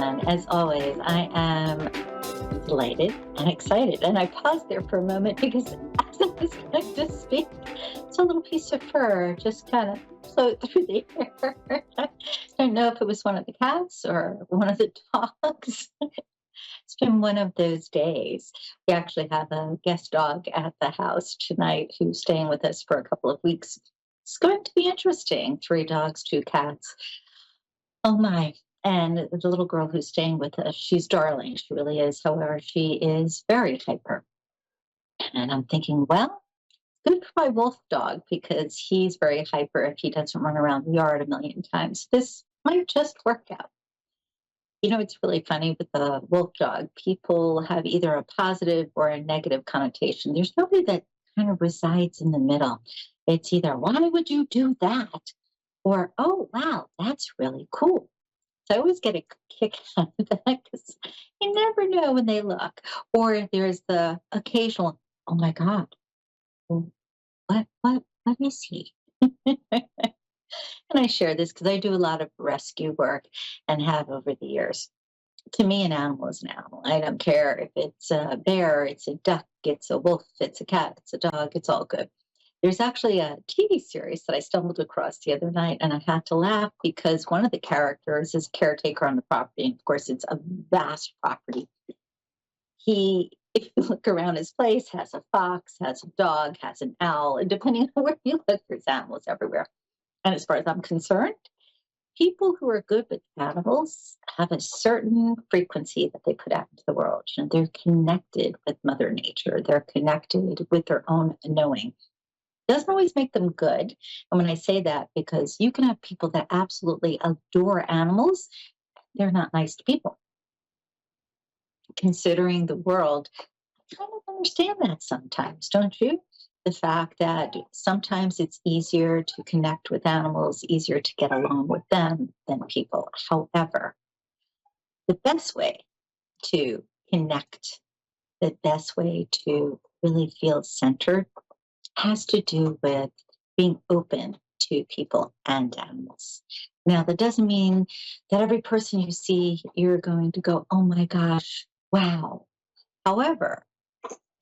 And as always, I am delighted and excited. And I paused there for a moment because as I was going to speak, it's a little piece of fur just kind of float through the air. I don't know if it was one of the cats or one of the dogs. It's been one of those days. We actually have a guest dog at the house tonight who's staying with us for a couple of weeks. It's going to be interesting. 3 dogs, 2 cats. Oh my. And the little girl who's staying with us, she's darling. She really is. However, she is very hyper. And I'm thinking, well, good for my wolf dog because he's very hyper if he doesn't run around the yard a million times. This might just work out. You know, it's really funny with the wolf dog. People have either a positive or a negative connotation. There's nobody that kind of resides in the middle. It's either, why would you do that? Or, oh, wow, that's really cool. So I always get a kick out of that because you never know when they look. Or there's the occasional, oh my God, what is he? And I share this because I do a lot of rescue work and have over the years. To me, an animal is an animal. I don't care if it's a bear, it's a duck, it's a wolf, it's a cat, it's a dog, it's all good. There's actually a TV series that I stumbled across the other night, and I had to laugh because one of the characters is caretaker on the property. And of course, it's a vast property. He, if you look around his place, has a fox, has a dog, has an owl, and depending on where you look, there's animals everywhere. And as far as I'm concerned, people who are good with animals have a certain frequency that they put out into the world. You know, they're connected with Mother Nature. They're connected with their own knowing. Doesn't always make them good. And when I say that, because you can have people that absolutely adore animals, they're not nice to people. Considering the world, I kind of understand that sometimes, don't you? The fact that sometimes it's easier to connect with animals, easier to get along with them than people. However, the best way to connect, the best way to really feel centered has to do with being open to people and animals. Now, that doesn't mean that every person you see, you're going to go, oh my gosh, wow. However,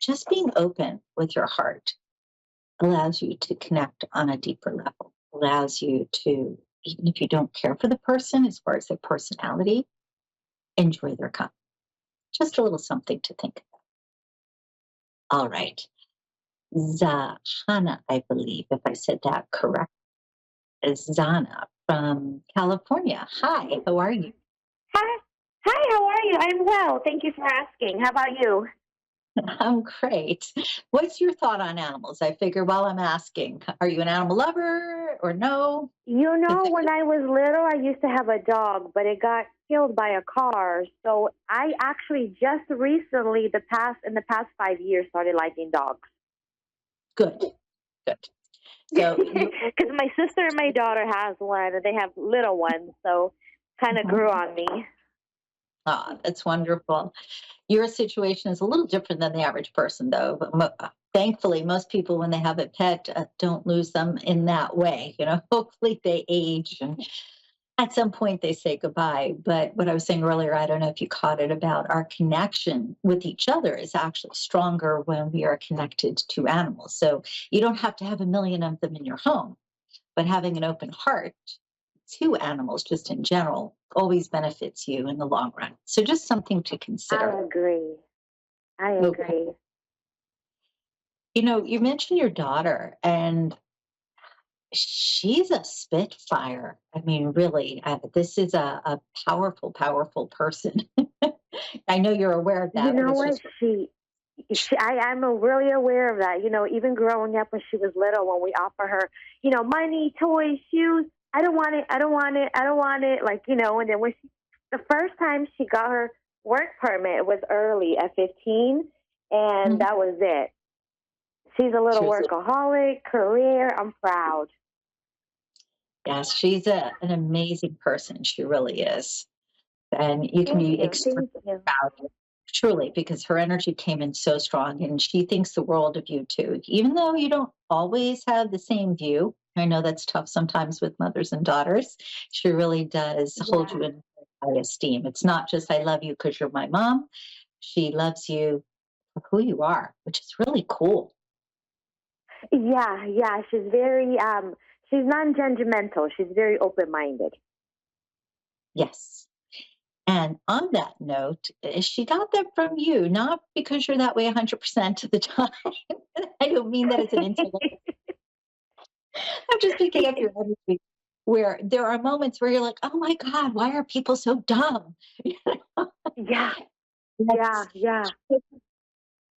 just being open with your heart allows you to connect on a deeper level, allows you to, even if you don't care for the person as far as their personality, enjoy their company. Just a little something to think about. All right. Zahana, I believe, if I said that correct, is Zana from California. Hi, how are you? Hi. Hi, how are you? I'm well. Thank you for asking. How about you? I'm great. What's your thought on animals? I figure while I'm asking, are you an animal lover or no? You Is know, it- when I was little, I used to have a dog, but it got killed by a car. So I actually just recently, in the past 5 years, started liking dogs. Good, good. So you, Because my sister and my daughter has one, and they have little ones, so kind of grew on me. that's wonderful. Your situation is a little different than the average person, though. But thankfully, most people, when they have a pet, don't lose them in that way. You know, hopefully they age and at some point they say goodbye. But what I was saying earlier, I don't know if you caught it about our connection with each other is actually stronger when we are connected to animals. So you don't have to have a million of them in your home, but having an open heart to animals just in general always benefits you in the long run. So just something to I consider. agree. I Okay. agree. You know, you mentioned your daughter, and she's a spitfire. I mean, really, this is a powerful, powerful person. I know you're aware of You that, but know it's what? just, I'm really aware of that. You know, even growing up when she was little, when we offer her, money, toys, shoes, I don't want it, I don't want it, I don't want it. Like, and then the first time she got her work permit was early at 15, and that was it. She's a little seriously, workaholic, career. I'm proud. yes, she's an amazing person. She really is. And you can Thank be you. extremely Thank you. proud, truly, because her energy came in so strong and she thinks the world of you too. Even though you don't always have the same view, I know that's tough sometimes with mothers and daughters. She really does hold Yeah. you in high esteem. It's not just, I love you because you're my mom. She loves you for who you are, which is really cool. Yeah, yeah. She's non-judgmental. She's very open-minded. Yes. And on that note, she got that from you, not because you're that way 100% of the time. I don't mean that as an insult. I'm just picking up your energy where there are moments where you're like, oh my God, why are people so dumb? Yeah, yeah, That's, yeah.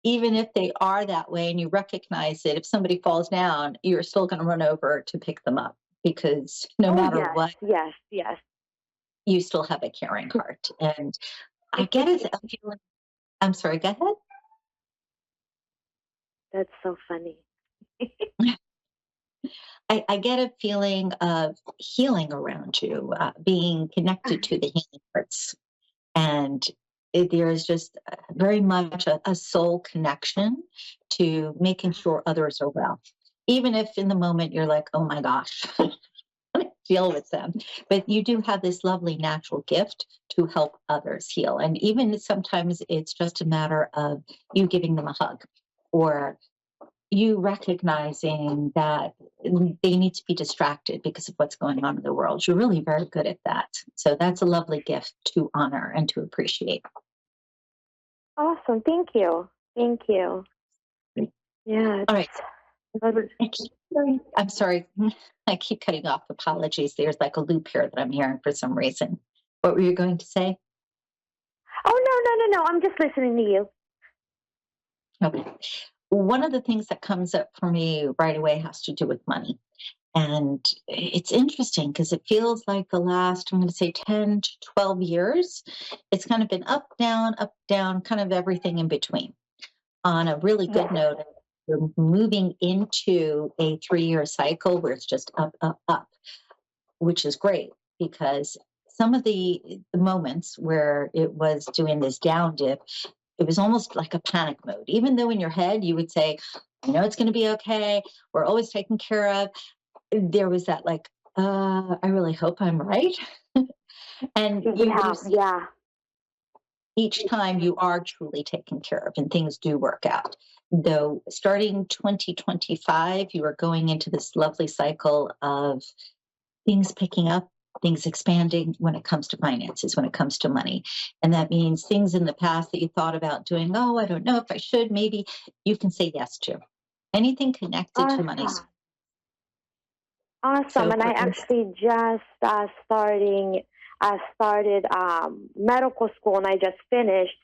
even if they are that way and you recognize it, if somebody falls down, you're still going to run over to pick them up because no Oh matter yes, what, yes, yes. you still have a caring heart. And I get a feeling, I'm sorry, go That's so funny. ahead. I get a feeling of healing around you, being connected to the healing arts. And there is just very much a soul connection to making sure others are well. Even if in the moment you're like, oh my gosh, deal with them. But you do have this lovely natural gift to help others heal. And even sometimes it's just a matter of you giving them a hug or you recognizing that they need to be distracted because of what's going on in the world. You're really very good at that. So that's a lovely gift to honor and to appreciate. Awesome. Thank you. Thank you. Yeah. All right. It's, I'm sorry. I keep cutting off. Apologies. There's like a loop here that I'm hearing for some reason. What were you going to say? oh no, no, no, no. I'm just listening to you. Okay. One of the things that comes up for me right away has to do with money. And it's interesting because it feels like the last, I'm going to say 10 to 12 years, it's kind of been up, down, kind of everything in between. On a really good Yes. note, we're moving into a 3-year cycle where it's just up, which is great because some of the moments where it was doing this down dip, it was almost like a panic mode. Even though in your head you would say, I know it's going to be okay. We're always taken care of. There was that like, I really hope I'm right. And you Yeah, do see yeah. each time you are truly taken care of and things do work out. Though starting 2025, you are going into this lovely cycle of things picking up, things expanding when it comes to finances, when it comes to money. And that means things in the past that you thought about doing, oh, I don't know if I should, maybe you can say yes to. Anything connected to money. Awesome. Awesome. So And I for actually just started medical school and I just finished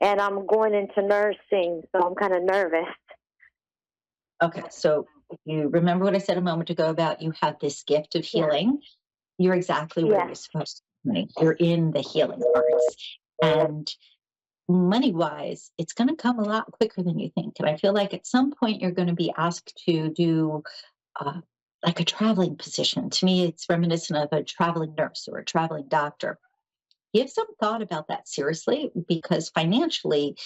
and I'm going into nursing, so I'm kind of nervous. okay, so if you remember what I said a moment ago about you have this gift of Yeah. healing, you're exactly where Yes. you're supposed to be. You're in the healing arts. And money wise, it's going to come a lot quicker than you think. And I feel like at some point you're going to be asked to do uh, like a traveling position. To me, it's reminiscent of a traveling nurse or a traveling doctor. Give some thought about that seriously because financially,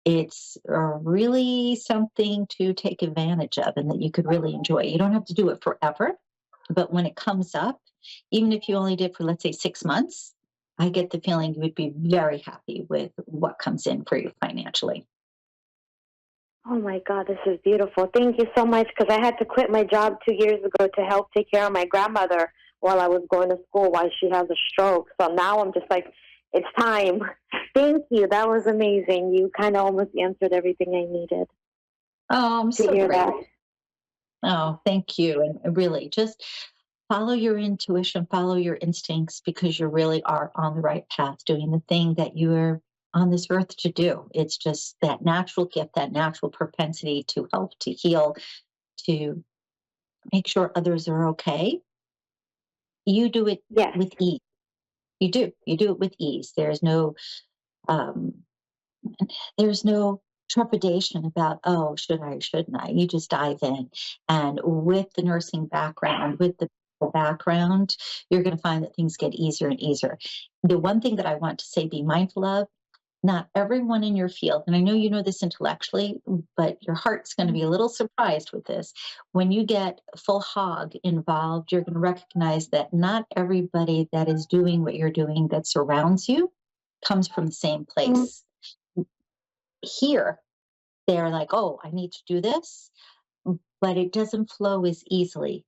it's really something to take advantage of and that you could really enjoy. You don't have to do it forever, but when it comes up, even if you only did for, let's say, 6 months, I get the feeling you would be very happy with what comes in for you financially. Oh my God, this is beautiful. Thank you so much because I had to quit my job 2 years ago to help take care of my grandmother while I was going to school while she has a stroke. So now I'm just like, it's time. Thank you. That was amazing. You kind of almost answered everything I needed Oh, I'm to so hear that. grateful. Oh, thank you. And really, just follow your intuition, follow your instincts because you really are on the right path doing the thing that you're on this earth to do. It's just that natural gift, that natural propensity to help, to heal, to make sure others are okay. You do it Yes. with ease. You do. You do it with ease. Um, there's no trepidation about, oh, should I or shouldn't I? You just dive in. And with the nursing background, with the background, you're going to find that things get easier and easier. The one thing that I want to say, be mindful of Not everyone in your field, and I know you know this intellectually, but your heart's going to be a little surprised with this. When you get full hog involved, you're going to recognize that not everybody that is doing what you're doing that surrounds you comes from the same Mm. place. Here, they're like, oh, I need to do this, but it doesn't flow as easily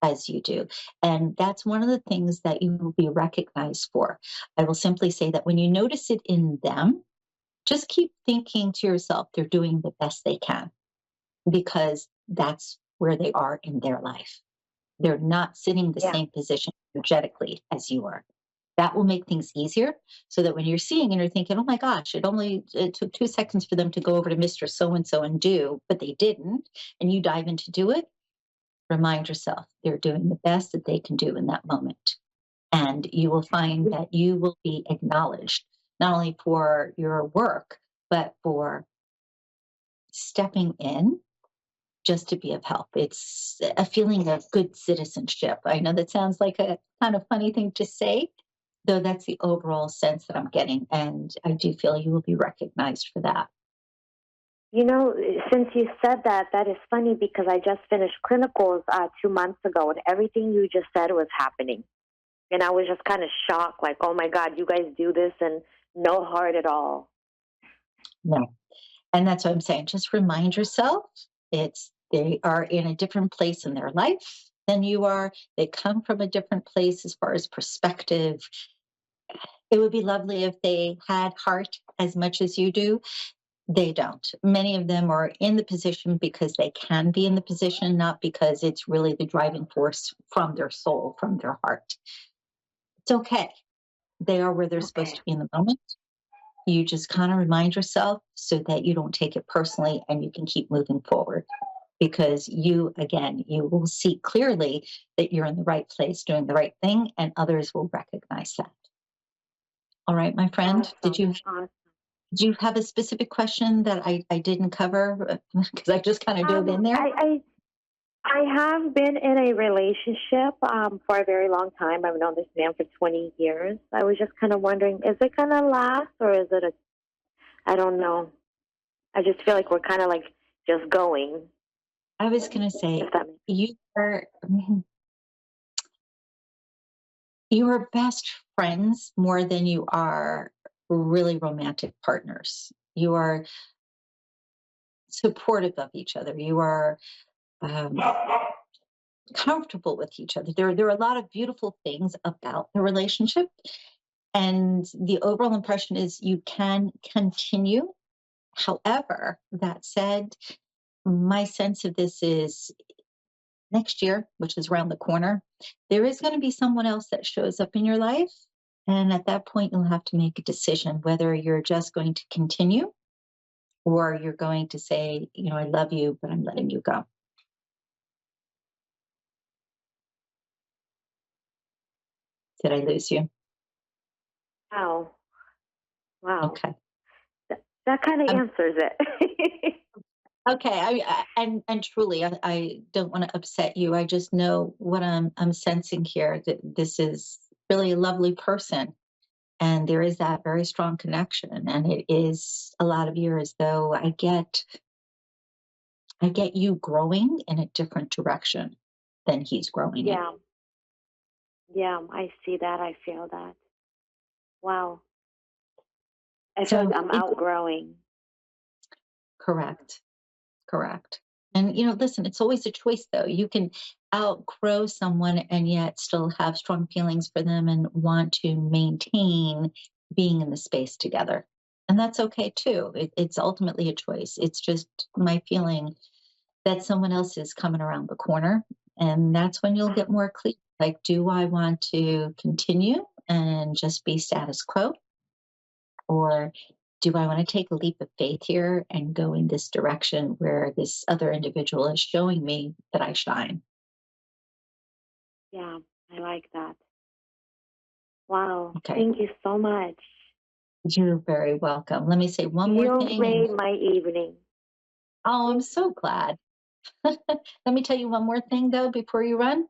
as you do. And that's one of the things that you will be recognized for. I will simply say that when you notice it in them, just keep thinking to yourself, they're doing the best they can because that's where they are in their life. They're not sitting the Yeah. same position energetically as you are. That will make things easier so that when you're seeing and you're thinking, oh my gosh, it took 2 seconds for them to go over to Mr. So and so and do, but they didn't, and you dive in to do it, remind yourself they're doing the best that they can do in that moment. And you will find that you will be acknowledged not only for your work, but for stepping in just to be of help. It's a feeling of good citizenship. I know that sounds like a kind of funny thing to say, though that's the overall sense that I'm getting. And I do feel you will be recognized for that. You know, since you said that, that is funny because I just finished clinicals 2 months ago, and everything you just said was happening. And I was just kind of shocked, like, oh my God, you guys do this and no heart at all. No. And that's what I'm saying. Just remind yourself they are in a different place in their life than you are. They come from a different place as far as perspective. It would be lovely if they had heart as much as you do. They don't. Many of them are in the position because they can be in the position, not because it's really the driving force from their soul, from their heart. It's okay. They are where they're supposed Okay. to be in the moment. You just kind of remind yourself so that you don't take it personally and you can keep moving forward. Because again, you will see clearly that you're in the right place doing the right thing, and others will recognize that. All right, my friend, Awesome. Awesome. did you have a specific question that I didn't cover? Because I just kind of dove in there. I have been in a relationship for a very long time. I've known this man for 20 years. I was just kind of wondering, is it going to last or is it I don't know. I just feel like we're kind of like just going, I was going to say, if that makes you are you are best friends more than you are really romantic partners. You are supportive of each other. You are um, comfortable with each other. There are a lot of beautiful things about the relationship. And the overall impression is you can continue. However, that said, my sense of this is next year, which is around the corner, there is going to be someone else that shows up in your life. And at that point, you'll have to make a decision whether you're just going to continue or you're going to say, I love you, but I'm letting you go. Did I lose you? Wow. Wow. Okay. That kind of Um, answers it. okay. And truly, I don't want to upset you. I just know what I'm sensing here that this is really a lovely person. And there is that very strong connection. And it is a lot of years, though I get you growing in a different direction than he's growing in. Yeah. Yeah. I see that. I feel that. Wow. I feel like So I'm it's outgrowing. correct, correct. And listen, it's always a choice though. You can outgrow someone and yet still have strong feelings for them and want to maintain being in the space together. And that's okay too. It's ultimately a choice. It's just my feeling that someone else is coming around the corner. And that's when you'll get more clear. Like, do I want to continue and just be status quo? Or do I want to take a leap of faith here and go in this direction where this other individual is showing me that I shine? Yeah. I like that. Wow. Okay. Thank you so much. You're very welcome. Let me say one more You thing. And made my evening. oh, I'm so glad. Let me tell you one more thing though before you run.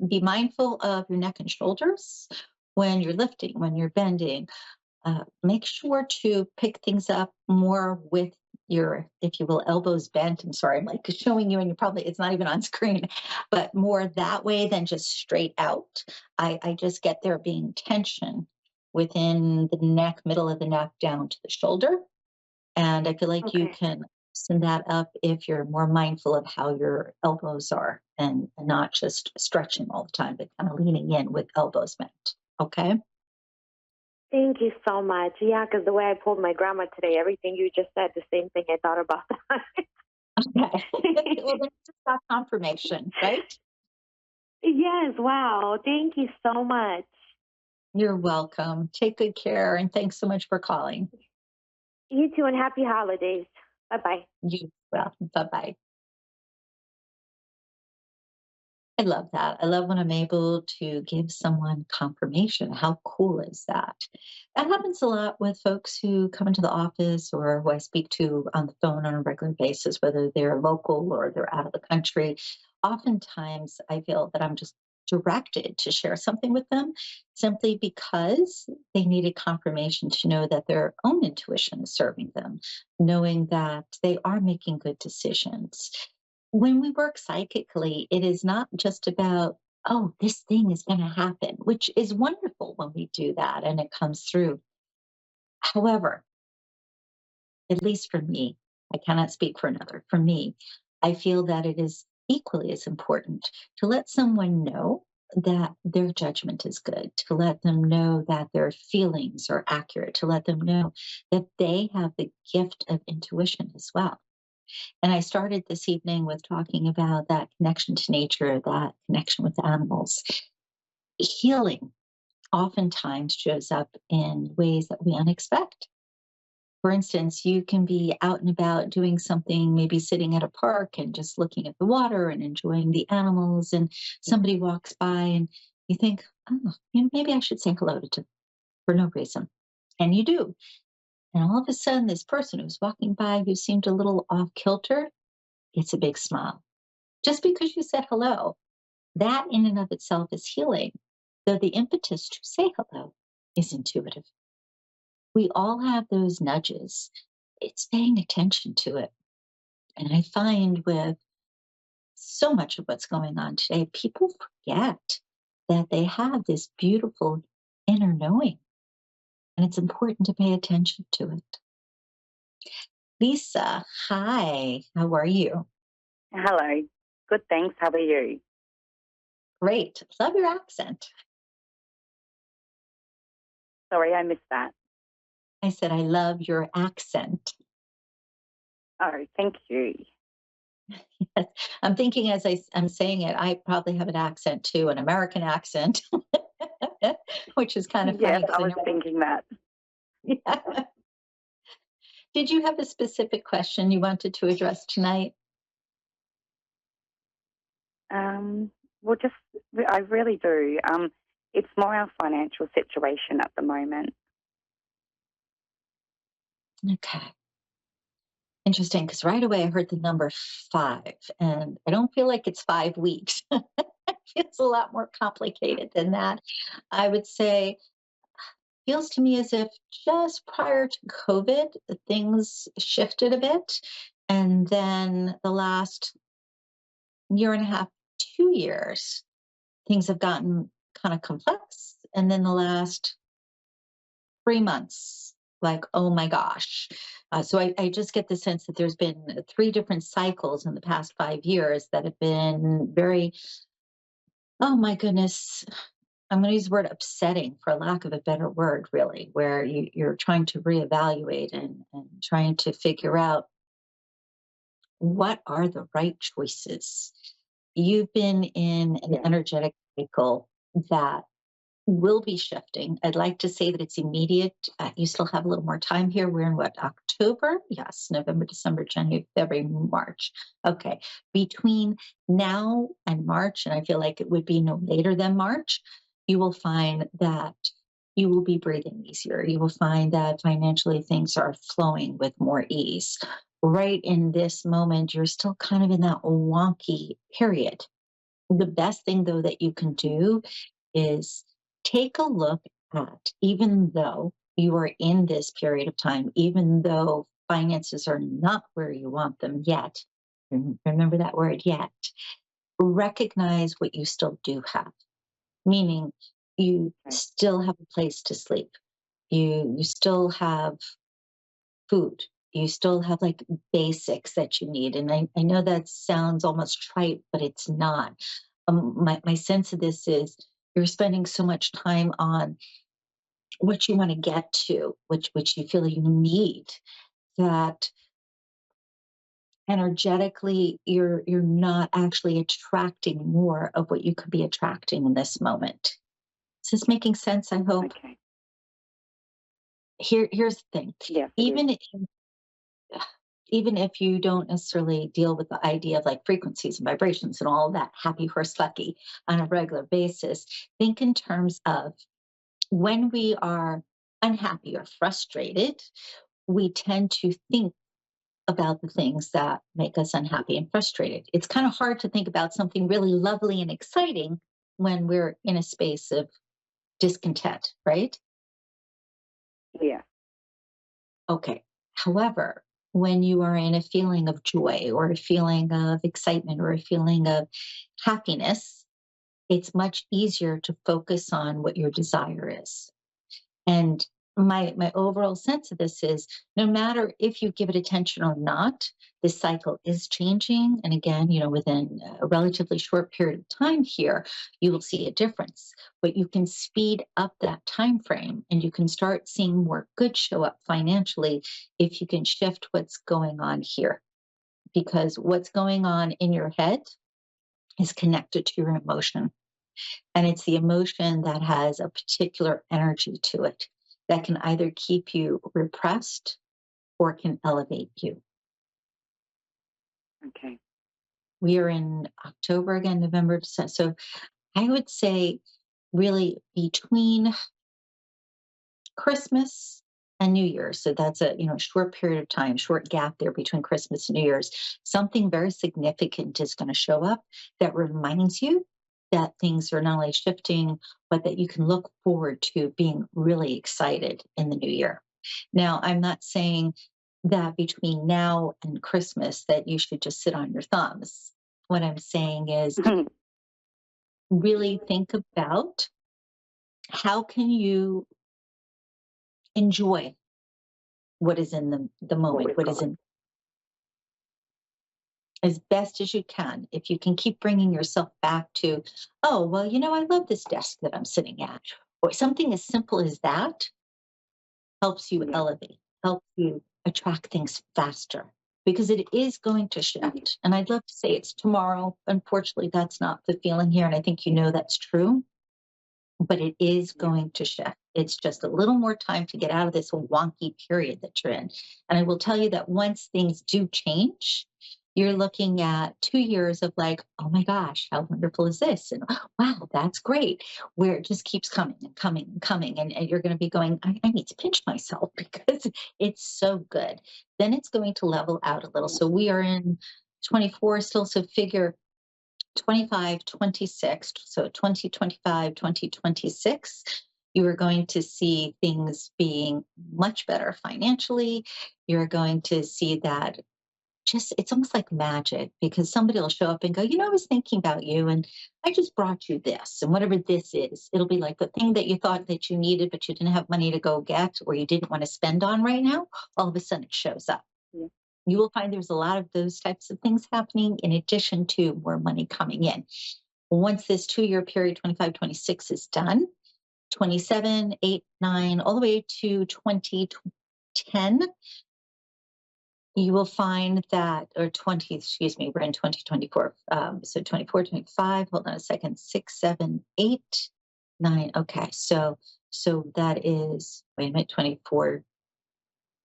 Be mindful of your neck and shoulders when you're lifting, when you're bending, Make sure to pick things up more with your, if you will, elbows bent. I'm sorry, I'm like showing you, and you probably, it's not even on screen, but more that way than just straight out. I just get there being tension within the neck, middle of the neck down to the shoulder. And I feel like you Okay. can send that up if you're more mindful of how your elbows are and not just stretching all the time, but kind of leaning in with elbows bent. Okay. Thank you so much. Yeah, because the way I pulled my grandma today, everything you just said, the same thing I thought about that. Okay. Well, then just got confirmation, right? Yes, wow. Thank you so much. You're welcome. Take good care. And thanks so much for calling. You too, and happy holidays. Bye bye. You well. Bye bye. I love that. I love when I'm able to give someone confirmation. How cool is that? That happens a lot with folks who come into the office or who I speak to on the phone on a regular basis, whether they're local or they're out of the country. Oftentimes, I feel that I'm just directed to share something with them simply because they needed confirmation to know that their own intuition is serving them, knowing that they are making good decisions. When we work psychically, it is not just about, oh, this thing is going to happen, which is wonderful when we do that and it comes through. However, at least for me, I cannot speak for another. For me, I feel that it is equally as important to let someone know that their judgment is good, to let them know that their feelings are accurate, to let them know that they have the gift of intuition as well. And I started this evening with talking about that connection to nature, that connection with animals. Healing oftentimes shows up in ways that we unexpect. For instance, you can be out and about doing something, maybe sitting at a park and just looking at the water and enjoying the animals, and somebody walks by and you think, oh, maybe I should say hello to for no reason. And you do. And all of a sudden, this person who's walking by who seemed a little off kilter gets a big smile just because you said hello. That in and of itself is healing, though the impetus to say hello is intuitive. We all have those nudges. It's paying attention to it. And I find with so much of what's going on today, people forget that they have this beautiful inner knowing, and it's important to pay attention to it. Lisa, hi, how are you? Hello. Good, thanks. How are you? Great. Love your accent. Sorry, I missed that. I said, I love your accent. Oh, thank you. Yes. I'm thinking as I'm saying it, I probably have an accent too, an American accent, which is kind of Yes, funny because I I was know. thinking that. Yeah. Did you have a specific question you wanted to address tonight? Um, well, just I really do. It's more our financial situation at the moment. Okay. Interesting, because right away I heard the number 5, and I don't feel like it's 5 weeks. It's a lot more complicated than that. I would say feels to me as if just prior to COVID, things shifted a bit. And then the last year and a half, 2 years, things have gotten kind of complex. And then the last 3 months, like, oh my gosh. So I just get the sense that there's been 3 different cycles in the past 5 years that have been very, oh my goodness, I'm going to use the word upsetting for lack of a better word, really, where you're trying to reevaluate and trying to figure out what are the right choices. You've been in an Yeah. energetic cycle that will be shifting. I'd like to say that it's immediate. You still have a little more time here. We're in what, October? Yes, November, December, January, February, March. Okay. Between now and March, and I feel like it would be no later than March, you will find that you will be breathing easier. You will find that financially things are flowing with more ease. Right in this moment, you're still kind of in that wonky period. The best thing, though, that you can do is take a look at, even though you are in this period of time, even though finances are not where you want them yet. Remember that word yet. Recognize what you still do have, meaning you Okay. still have a place to sleep. You still have food. You still have like basics that you need. And I know that sounds almost trite, but it's not. My sense of this is you're spending so much time on what you want to get to, which you feel you need, that energetically you're not actually attracting more of what you could be attracting in this moment. Is this making sense? I hope. Okay. Here's the thing. Yes, it is. Even if you don't necessarily deal with the idea of like frequencies and vibrations and all that happy horse lucky on a regular basis, think in terms of when we are unhappy or frustrated, we tend to think about the things that make us unhappy and frustrated. It's kind of hard to think about something really lovely and exciting when we're in a space of discontent, right? Yeah. Okay. However, when you are in a feeling of joy or a feeling of excitement or a feeling of happiness, it's much easier to focus on what your desire is. And my overall sense of this is no matter if you give it attention or not, this cycle is changing. And again, within a relatively short period of time here, you will see a difference. But you can speed up that time frame and you can start seeing more good show up financially if you can shift what's going on here. Because what's going on in your head is connected to your emotion. And it's the emotion that has a particular energy to it that can either keep you repressed or can elevate you. Okay. We are in October again, November, December. So I would say really between Christmas and New Year's. So that's a short period of time, short gap there between Christmas and New Year's. Something very significant is going to show up that reminds you that things are not only shifting, but that you can look forward to being really excited in the new year. Now, I'm not saying that between now and Christmas that you should just sit on your thumbs. What I'm saying is really think about how can you enjoy what is in the What moment, we've what is got. in as best as you can. If you can keep bringing yourself back to, oh, well, I love this desk that I'm sitting at, or something as simple as that helps you Yeah. elevate, helps you attract things faster because it is going to Mhm. shift. And I'd love to say it's tomorrow. Unfortunately, that's not the feeling here. And I think that's true, but it is Yeah. going to shift. It's just a little more time to get out of this wonky period that you're in. And I will tell you that once things do change, you're looking at 2 years of like, oh my gosh, how wonderful is this? And wow, that's great. Where it just keeps coming and coming and coming. And you're going to be going, I need to pinch myself because it's so good. Then it's going to level out a little. Yeah. So we are in 24 still. So figure 25, 26. So 2025, 2026, you are going to see things being much better financially. You're going to see that just, it's almost like magic because somebody will show up and go, I was thinking about you and I just brought you this. And whatever this is, it'll be like the thing that you thought that you needed, but you didn't have money to go get or you didn't want to spend on right now. All of a sudden it shows up. Yeah. You will find there's a lot of those types of things happening in addition to more money coming in. Once this 2 year period, 25, 26 is done, 27, 8, 9, all the way to 2010, you will find that, or 20, excuse me, we're in 2024. So 24, 25, hold on a second, 6, 7, 8, 9. Okay. So that is, wait a minute, 24,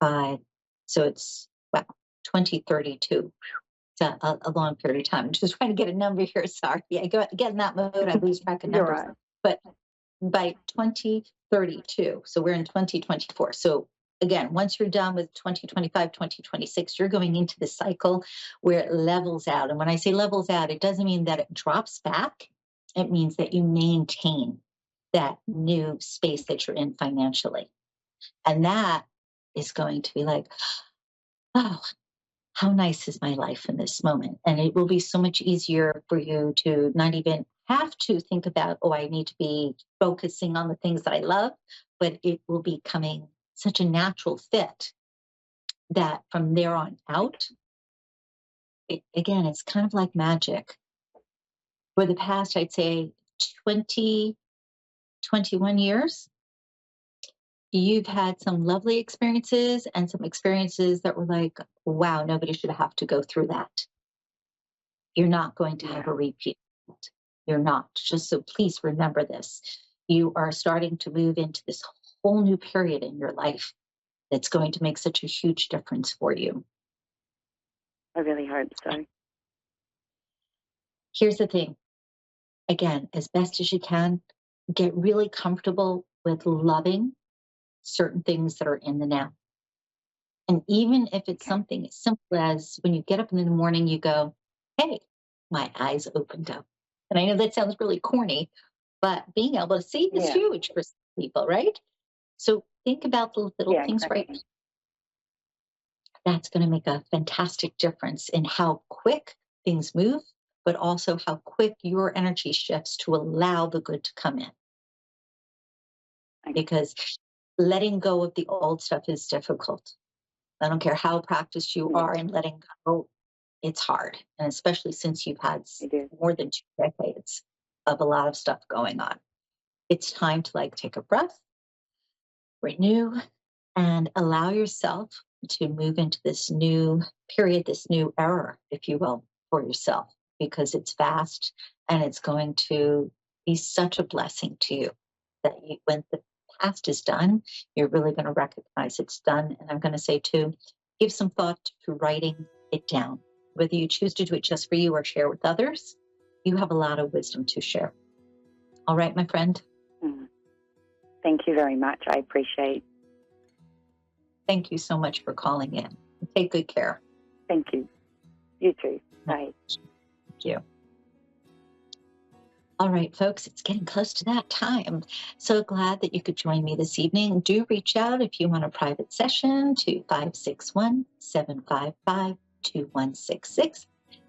5. So it's, wow, 2032. It's a long period of time. I'm just trying to get a number here. Sorry. I get in that mode, I lose track of You're numbers. right. But by 2032, so we're in 2024. So again, once you're done with 2025, 2026, you're going into the cycle where it levels out. And when I say levels out, it doesn't mean that it drops back. It means that you maintain that new space that you're in financially. And that is going to be like, oh, how nice is my life in this moment? And it will be so much easier for you to not even have to think about, oh, I need to be focusing on the things that I love, but it will be coming such a natural fit that from there on out, again, it's kind of like magic. For the past, I'd say 20, 21 years, you've had some lovely experiences and some experiences that were like, wow, nobody should have to go through that. You're not going to have a repeat. You're not. Just so please remember this. You are starting to move into this whole new period in your life that's going to make such a huge difference for you. I really hope so. Here's the thing. Again, as best as you can, get really comfortable with loving certain things that are in the now. And even if it's something as simple as when you get up in the morning, you go, hey, my eyes opened up. And I know that sounds really corny, but being able to see is huge for some people, right? So think about the little things, exactly. right? That's going to make a fantastic difference in how quick things move, but also how quick your energy shifts to allow the good to come in. Because letting go of the old stuff is difficult. I don't care how practiced you are in letting go, it's hard. And especially since you've had more than 2 decades of a lot of stuff going on. It's time to take a breath, renew, and allow yourself to move into this new period, this new era, if you will, for yourself, because it's vast and it's going to be such a blessing to you that when the past is done, you're really going to recognize it's done. And I'm going to say too, give some thought to writing it down. Whether you choose to do it just for you or share with others, you have a lot of wisdom to share. All right, my friend. Thank you very much. I appreciate. Thank you so much for calling in. Take good care. Thank you. You too. Bye. Thank you. All right, folks, it's getting close to that time. So glad that you could join me this evening. Do reach out if you want a private session to 561-755-2166.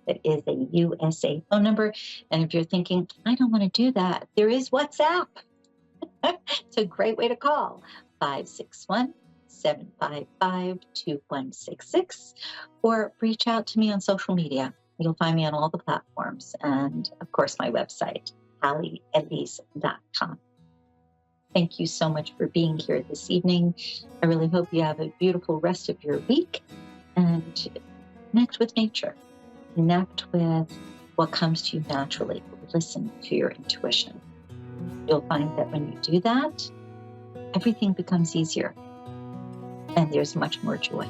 That is a USA phone number. And if you're thinking, I don't want to do that, there is WhatsApp. It's a great way to call. 561-755-2166. Or reach out to me on social media. You'll find me on all the platforms. And, of course, my website, HalleyElise.com. Thank you so much for being here this evening. I really hope you have a beautiful rest of your week. And connect with nature. Connect with what comes to you naturally. Listen to your intuition. You'll find that when you do that, everything becomes easier. And there's much more joy.